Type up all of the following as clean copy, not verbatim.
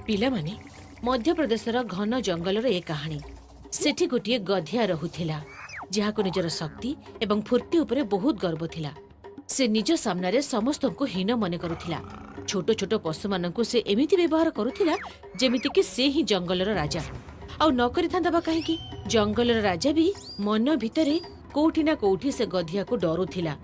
पिलामाने मध्य प्रदेशर घन जंगलर ए कहानी। सेठी गोटे गधिया रहुथिला जहाको निजर शक्ति एवं फूर्ति उपरे बहुत गर्व थिला। से निज सामने समस्त को हीन मन करुथिला। छोट छोट पशु मानकु से एमिति व्यवहार करुथिला जेमिति कि से ही जंगलर राजा। आउ न करिथांदा कहीं जंगलर राजा भी मन भितरे कोठी ना कोठी से गधिया को डरुथिला।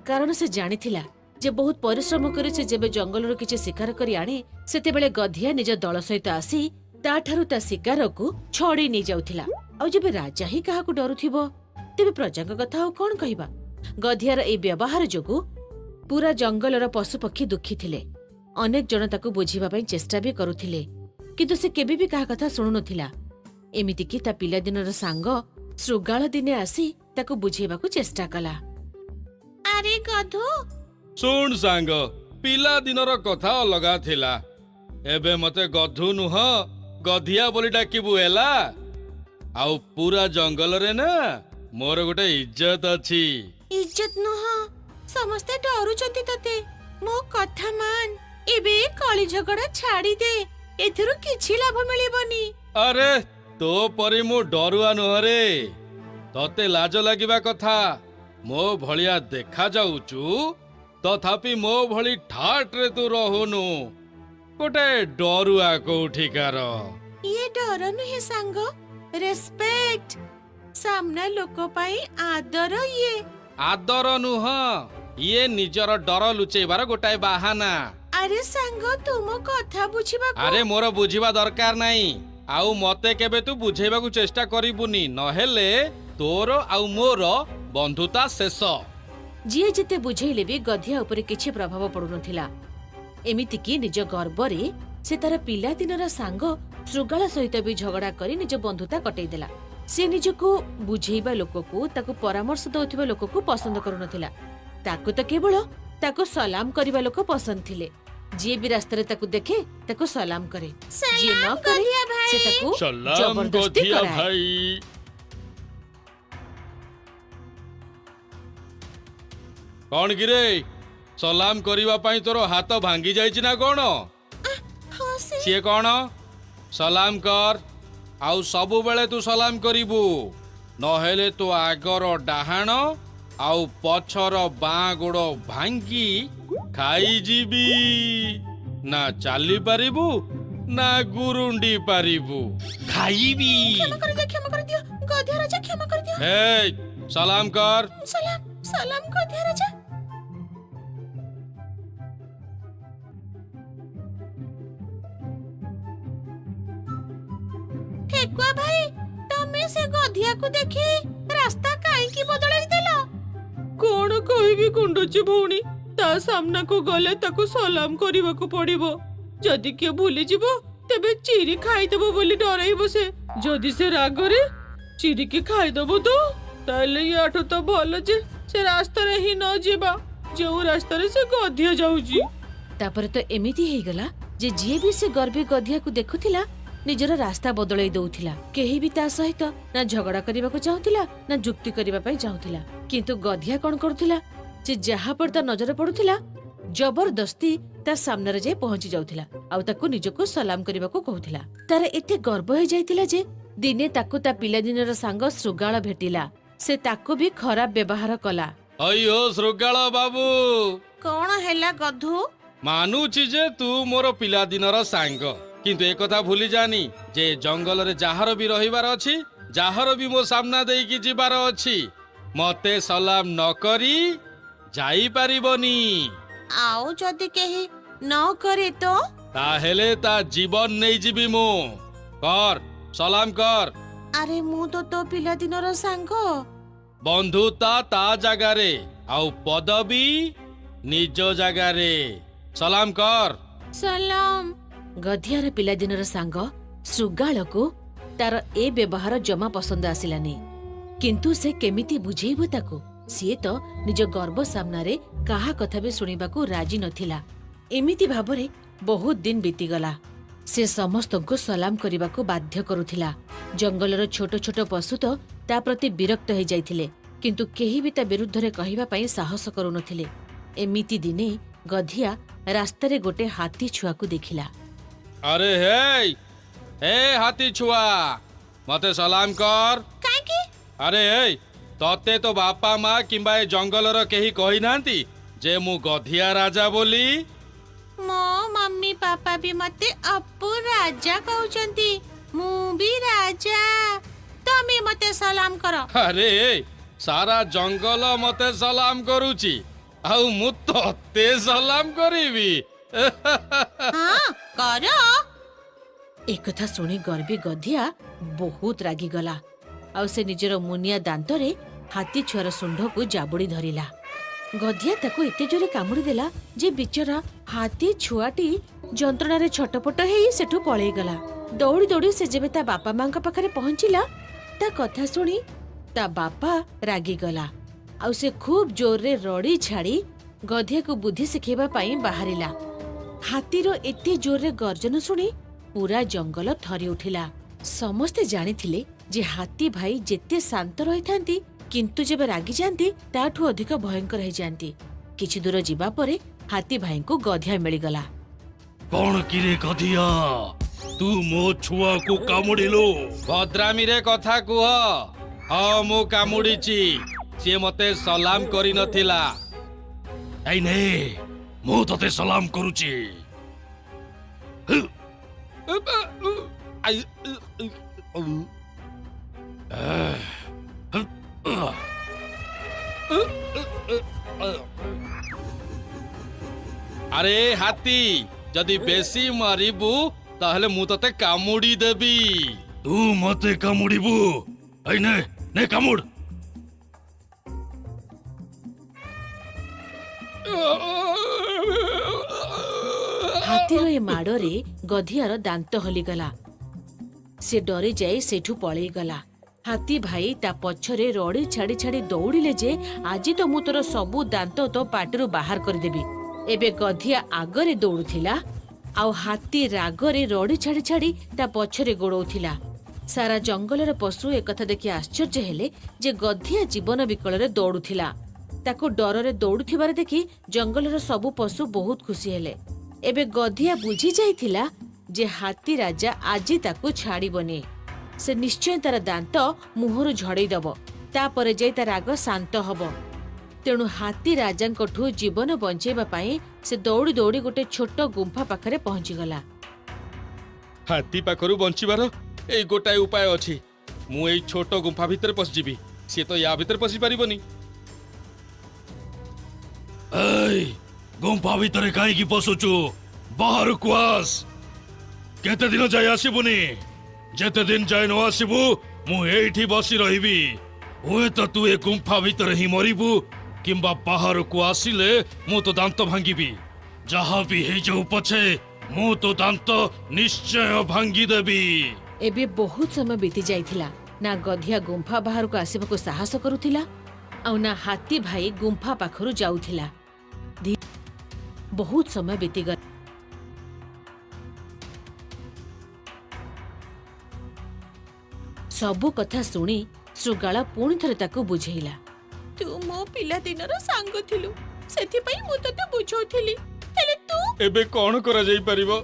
कारण से जानिथिला जे बहुत परिश्रम करे से जेबे जंगलर किछि शिकार करी आणे सेतेबेले गधिया निज दल सहित आसी ताठारु ता शिकार को छड़ी नै जाउथिला। आउ जेबे राजा ही काहाकु डरुथिबो तेबे प्रजाक कथा आउ कोन कहिबा। गधियार ए व्यवहार जोगु पूरा जंगलर पशुपक्षी दुखी थिले। अनेक जन ताकु बुझिबा पई चेष्टा भी करुथिले किंतु से केबे भी काहा कथा सुनु नथिला। एमिति कि ता पिला दिनर सांग श्रुगाळ दिने आसी ताकु बुझेबाकु चेष्टा कला। अरे गधु सुन सांग, पिला दिनर कथा अलगा थिला। एबे मते गधु नुह गधिया बोली डाकिबु एला। आउ पूरा जंगल रे ना मोर गोटे इज्जत अछि। इज्जत नुह समस्ते डरुचंती तते। मो कथा मान एबे कली झगड़ा छाड़ी दे। एथिरु किछि लाभ मिलिबनी। अरे तो परी मु डरुआ नुह रे। तते लाज लागिबा कथा। मो भलिया देखा जाउचु तथापि मो भली ठाट रे तू रहुनु। गोटे डरुआ कोठिकार। ये डर नुहे सांग, रेस्पेक्ट। सामना लोक पाई आदर। ये आदर नुह, ये निजर डर लुचेबार गोटाए बाहाना। अरे सांग तुम कथा बुझिबा। अरे मोर बुझिबा दरकार नाही। आउ मते केबे तू बुझेबाकू चेष्टा करिबुनी, नहेले तोर आउ मोर बंधुता शेष। जीए जेते बुझेइले भी गधिया उपरे किछि प्रभाव पडु नथिला। एमिति कि निज गर्वरे से तार पिला दिनर सांग श्रुगाळ सहित भी झगड़ा करी निज बंधुता कटै देला। से निजको बुझेइबा लोकको ताकु परामर्श दउथिबा लोकको पसंद करू नथिला। ताकु त केवल ताकु सलाम करिबा लोक पसंद थिले। जे भी रास्ता रे ताकु देखे ताकु सलाम करे। जे न करे से ताकु सलाम जबरदस्ती गधिया कराए। भाई। कौन गिरे सलाम करिबा पई तोर हाथ भांगी जाइछि ना कोन? हाँ से सिए कौन? सलाम कर। आउ सबु बेले तू सलाम करिबू, नहेले तो आगर डाहाण आउ पछर बाँ गोड़ भांगी खाई जीबी। ना चाली पारिबू ना गुरुंडी पारिबू, खाइबी। क्षमा कर दियो गधिया राजा, क्षमा कर दियो। हे सलाम कर। सलाम सलाम गधिया राजा। ठेकुआ भाई तमे से गधिया को देखि रास्ता काई की बदलाई देला? कोण कहबी कुंडुची भौणी, ता सामना को गले ताकु सलाम करिबाकू पड़िबो। जदि के भूली जिवो तेबे चिरी खाई देबो बोली डराइबो से। जदि से रागरे चिरी के खाई देबो तो ताले याठो तो भलो जे से रास्ता रे ही न जेबा जो रास्ता रे से गधिया जाउची। तापर तो एमिति हेई गला जे जे भी से गर्भी गधिया को देखुथिला निजर रास्ता बदलाई दउथिला। केही भी ता सहित ना झगड़ा करिबाकू चाहुथिला ना जुक्ति करिबा पई चाहुथिला। किंतु गधिया कोन करुथिला जे जहा पर ता नजर पडुथिला जबरदस्ती ता सामने रे जे पहुंची जाउथिला आउ ताकू निजको सलाम करिबाकू कहउथिला। तार एते गर्व होई जाइतिला जे दिने ताकू ता पिला दिनर सांग श्रुगाळ भेटिला। से ताकू भी खराब व्यवहार कला। अयो श्रुगाळ बाबू, कोण हैला गधु? मानुछि जे तू मोर पिला दिनर सांग, किंतु एक कथा भूली जानी जे जंगल रे जाहर भी रहिबार अछि, जाहर भी मो सामना देई की जिबार अछि। मते सलाम न करी जाई पारिबनी। आओ जदि केही न करे तो? ताहेले ता जीवन नहीं जीवी मु। कर सलाम कर। अरे मु तो पिला दिनर सांग। बंधुता ता जगह रे आउ पदवी निज जगह रे। सलाम कर। सलाम। गधियार पिला दिनर सांग श्रुगाळ को तार ए व्यवहार जमा पसंद आसिलानी। किंतु से केमिति बुझेइबो ताको। सिए तो निज गर्व सामना रे काहा कथा भी सुनिबाकू राजी नथिला। एमिति भाबरे बहुत दिन बीतीगला। से समस्त को सलाम करिबाकू बाध्य करुथिला। जंगलर छोट छोट पशु तो ता प्रति विरक्त हो जाइथिले, किंतु केही भी ता विरुद्ध रे कहिबा पई साहस करू नथिले। एमिति दिने गधिया रास्ता रे गोटे हाथी छुआ को देखिला। अरे हे हाथी छुआ मते सलाम कर। काहे अरे तते तो बापा माँ किंबा ए जंगलर केही कही नांती जे मु गधिया राजा बोली। मो मम्मी पापा भी मते अपू राजा कहउचंती। मु भी राजा, तमे मते सलाम करो। अरे सारा जंगल मते सलाम करूची आउ मु तते सलाम करीबी। हाँ करो। एक कथा शुणी गर्वी गधिया बहुत रागी गला आउ से निजर मुनिया दांतरे हाथी छुआर सुंढ को जाबुड़ी धरिला। गधिया ताको एते जोरे कामुड़ी देला जे बिचरा हाथी छुआटी जंत्रणारे छटपट हेई सेठू पळेई गला। दौड़ी दौड़ी से जेबे ता बापा मांका पाखरे पहुंचिला ता कथा शुणी ता बापा रागी गला आउ से खूब जोर रे रड़ी छाड़ी गधिया को बुद्धि सिखेबा पाई बाहरिला। हाथीर एते जोर रे गर्जन शुणी पूरा जंगल थरी उठिला। समस्ते जानिथिले जे हाथी भाई जेते शांत रहिथांती किंतु जेबे रागी जांती ताठू अधिक भयंकर हो जांती। किछि दूर जिबा परे हाथी भाई को गधिया मिलिगला। कौन किरे गधिया तू मो छुआ को कामुड़िलो? भद्रामी रे कथा कुह। हाँ मु कामुड़ीची, से मते सलाम करि नथिला। आई ने मु तते सलाम करूची। अरे हाथी जदि बेसी मारिबू ताहले मु तते कामुड़ी देबी। तू मते कामुड़ीबू? आई ने कामुड़। हाथीर ए माड़रे गधियार दांत हलिगला। से डरी जाई सेठू पळेई गला। हाथी भाई ता पछरे रड़ी छाड़ी छाड़ी दौड़िले जे आज तो मु तोर सबु दांत तो पाटिरू बाहर करदेबी। एबे गधिया आगरे दौड़ुथिला आउ हाथी रागरे रड़ी छाड़ी छाड़ी ता पछरे गोड़ौथिला। सारा जंगलर पशु एकथा देखि आश्चर्य हेले जे गधिया जीवन विकଳରେ दौड़ुथिला। ताको डररे दौड़ुथिबार देखि जंगलर सबु पशु बहुत खुशी हेले। एबे गधिया बुझी जाइथिला जे हाथी राजा आजी ताको छाड़िबनी। से निश्चय तार दांत मुहरु झड़ई दब तापरे जाई तार राग शांत हब। तेणु हाथी राजांकठू जीवन बंचेबा पाई से दौड़ी दौड़ी गोटे छोट गुंफा पाखरे पहुंची गला। हाथी पाखरु बंचिबार ए गोटाए उपाय अछि। मु एई छोट गुंफा भितर पसिजिबी, से तो या भितर पसि पारिबनी। एई गुंफा भितर काई की पसुचु? बाहर को आस। केते दिन जाय आसीबुनी? जेते दिन जाय न आसीबु मु एठी बसी रहिबी। हुए तो तू ए गुंफा भितर ही मरिबु किंबा बाहर को आसिले मु तो दांत भांगिबी। जहा भी हे जाऊ पछे मु तो दांत निश्चय भांगी देबी। एबे बहुत समय बीती जाइथिला। ना गधिया गुंफा बाहर को आसिबाको साहस करुथिला आउ ना हाथी भाई गुंफा पाखरु जाउथिला। बहुत समय बीती गला। सबु कथा सुनी श्रुगाला पुणी थरे ताको बुझेइला। तू मो पिला दिनर सांग थिलु, सेथि पई मु तते बुझौथिली। हेले तू एबे कोन करा जाई परिबो?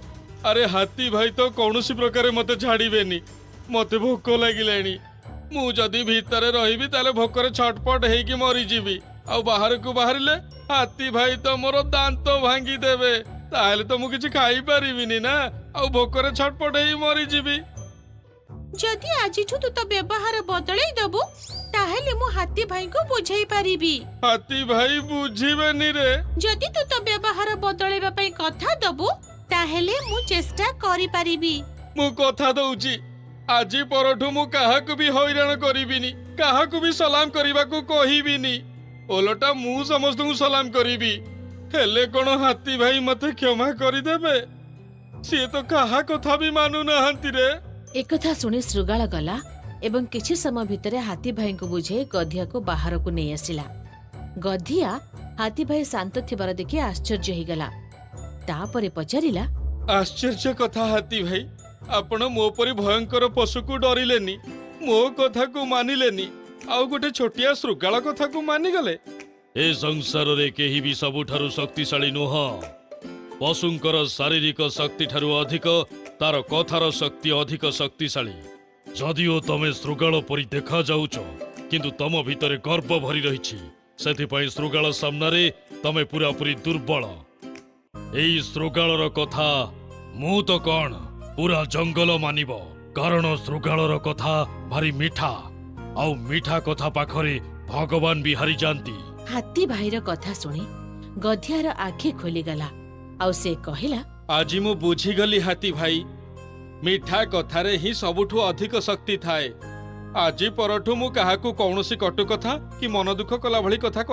अरे हाथी भाई तो कौनसी प्रकार मते छाड़ीबेनी। मते भोक लागिलानी। मु जदी भीतर रहिबी ताले भोकरे छटपट हेकी मरी जीवी। आ बाहर को बाहरिले हाथी भाई तो मोर दांत भांगी देबे। ताहले तो मु किछि खाई परिबिनी ना। आ भोकरे छटपट हेई मरी जीवी। जदि आजिठू तू तो व्यवहार बदलाई दबु ताहेले मु हाथी भाई को बुझाई पारिबी। हाथी भाई बुझिबेनी रे। जदि तू तो व्यवहार बदलाइबा पई कथा दबु ताहेले मु चेष्टा करि पारिबी। मु कथा दउची आजी परठू मु काहाकू भी हैरान करिबिनी, काहाकू भी सलाम करिबाकू कहिबिनी। ओलटा मु समस्त को सलाम करिबी। हेले कोन हाथी भाई मते क्षमा करि देबे? से तो काहा कथा भी मानु नहंती रे। एकथा सुनी श्रुगाला गला एवं किछि समय भितरे हाथी भाई को बुझे गधिया को बाहर को नहीं आसिला। गधिया हाथी भाई शांत थिबार देखि आश्चर्य हो गला। तापरे पचारिला, आश्चर्य कथा हाथी भाई, आपण मो परी भयंकर पशु को डरिलेनी, मो कथा को मानिलेनी, आउ गोटे छोटिया श्रुगाला कथा को मानि गले। ए संसार रे केही भी सबुठारु शक्तिशाली नुह। ପଶୁଙ୍କର ଶାରୀରିକ ଶକ୍ତି ଠାରୁ ଅଧିକ ତାର କଥାର ଶକ୍ତି ଅଧିକ ଶକ୍ତିଶାଳୀ। ଯଦିଓ ତମେ ଶୃଗାଳ ପରି ଦେଖାଯାଉଛ, କିନ୍ତୁ ତମ ଭିତରେ ଗର୍ବ ଭରି ରହିଛି। ସେଥିପାଇଁ ଶୃଗାଳ ସାମ୍ନାରେ ତମେ ପୁରାପୁରି ଦୁର୍ବଳ। ଏଇ ଶୃଗାଳର କଥା ମୁଁ ତ କଣ, ପୁରା ଜଙ୍ଗଲ ମାନିବ। କାରଣ ଶୃଗାଳର କଥା ଭାରି ମିଠା, ଆଉ ମିଠା କଥା ପାଖରେ ଭଗବାନ ବି ହାରିଯାଆନ୍ତି। ହାତୀ ଭାଇର କଥା ଶୁଣି ଗଧିଆର ଆଖି ଖୋଲିଗଲା ଆଉ ସେ କହିଲା, ଆଜି ମୁଁ ବୁଝିଗଲି ହାତୀ ଭାଇ, ମିଠା କଥାରେ ହିଁ ସବୁଠୁ ଅଧିକ ଶକ୍ତି ଥାଏ। ଆଜି ପରଠୁ ମୁଁ କାହାକୁ କୌଣସି କଟୁ କଥା କି ମନ ଦୁଃଖ କଲା ଭଳି କଥା